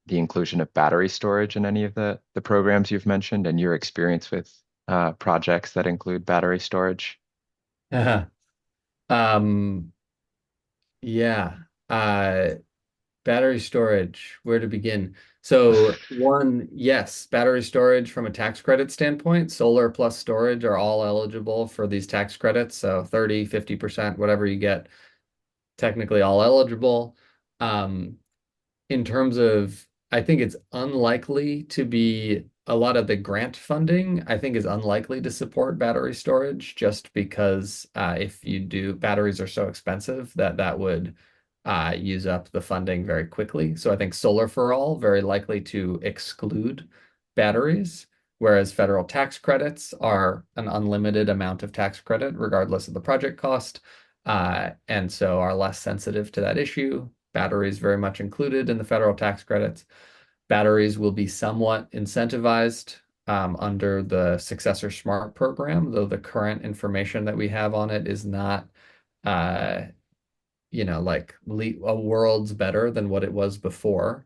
the inclusion of battery storage in any of the programs you've mentioned and your experience with projects that include battery storage. Um, yeah. Battery storage, where to begin? So one, yes, battery storage from a tax credit standpoint, solar plus storage are all eligible for these tax credits. So 30, 50%, whatever you get, technically all eligible. Um, in terms of, I think it's unlikely to be a lot of the grant funding, I think is unlikely to support battery storage just because if you do, batteries are so expensive that that would use up the funding very quickly. So I think solar for all, very likely to exclude batteries, whereas federal tax credits are an unlimited amount of tax credit regardless of the project cost, and so are less sensitive to that issue. Batteries very much included in the federal tax credits. Batteries will be somewhat incentivized under the Successor Smart program, though the current information that we have on it is not, like a world's better than what it was before.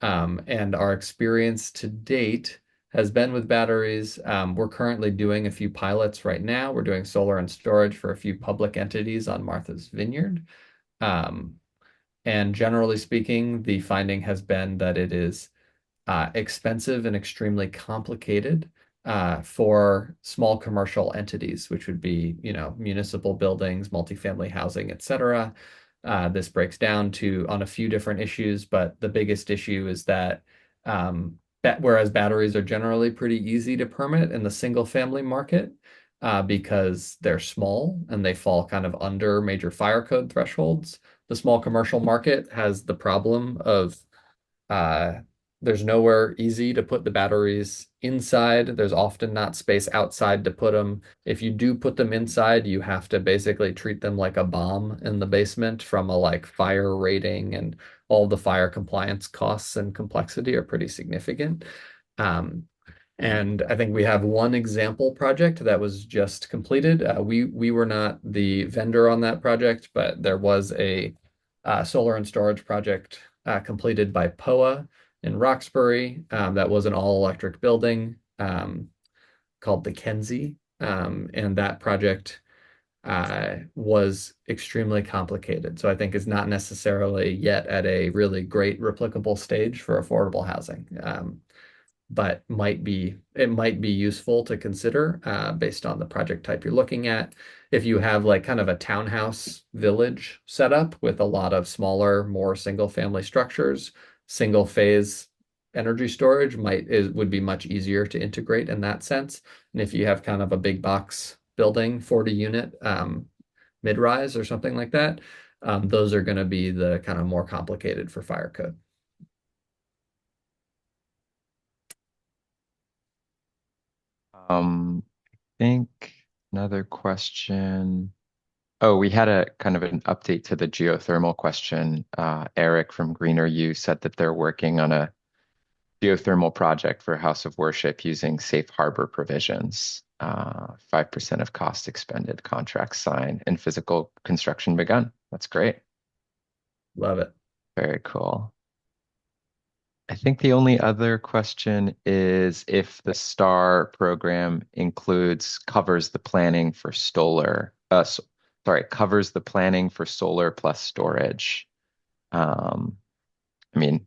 And our experience to date has been with batteries. We're currently doing a few pilots right now. We're doing solar and storage for a few public entities on Martha's Vineyard. And generally speaking, the finding has been that it is expensive and extremely complicated for small commercial entities, which would be, municipal buildings, multifamily housing, et cetera. This breaks down to on a few different issues, but the biggest issue is that whereas batteries are generally pretty easy to permit in the single family market, because they're small and they fall kind of under major fire code thresholds. The small commercial market has the problem of there's nowhere easy to put the batteries inside. There's often not space outside to put them. If you do put them inside, you have to basically treat them like a bomb in the basement from a fire rating, and all the fire compliance costs and complexity are pretty significant. And I think we have one example project that was just completed. We were not the vendor on that project, but there was a solar and storage project completed by POA in Roxbury. That was an all-electric building called the Kenzie. And that project was extremely complicated. So I think is not necessarily yet at a really great replicable stage for affordable housing. But it might be useful to consider based on the project type you're looking at. If you have like kind of a townhouse village setup with a lot of smaller, more single family structures, single phase energy storage would be much easier to integrate in that sense. And if you have kind of a big box building, 40 unit mid-rise or something like that, those are going to be the kind of more complicated for fire code. I think another question. Oh, we had a kind of an update to the geothermal question. Eric from Greener U said that they're working on a geothermal project for House of Worship using safe harbor provisions. 5% of cost expended, contract signed, and physical construction begun. That's great. Love it. Very cool. I think the only other question is if the STAR program covers the planning for covers the planning for solar plus storage. I mean,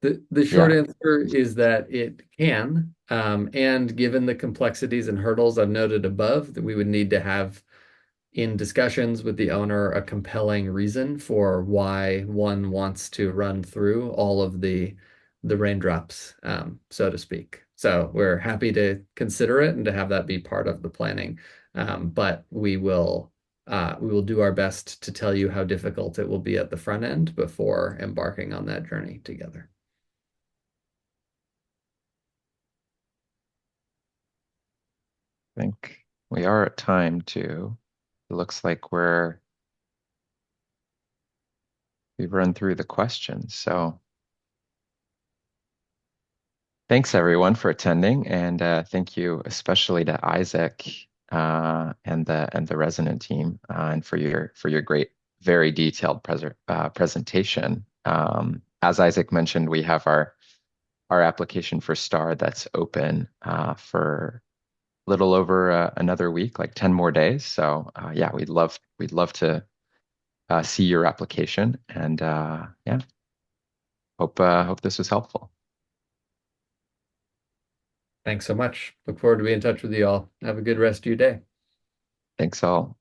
The short yeah, answer is that it can, and given the complexities and hurdles I've noted above, that we would need to have in discussions with the owner a compelling reason for why one wants to run through all of the raindrops, so to speak. So we're happy to consider it and to have that be part of the planning, but we will do our best to tell you how difficult it will be at the front end before embarking on that journey together. I think we are at time too. It looks like we've run through the questions. So thanks everyone for attending, and thank you especially to Isaac and the Resonant team and for your great, very detailed presentation. As Isaac mentioned, we have our application for STAR that's open for a little over another week, like 10 more days. So yeah, we'd love to see your application, and yeah, hope this was helpful. Thanks so much. Look forward to being in touch with you all. Have a good rest of your day. Thanks all.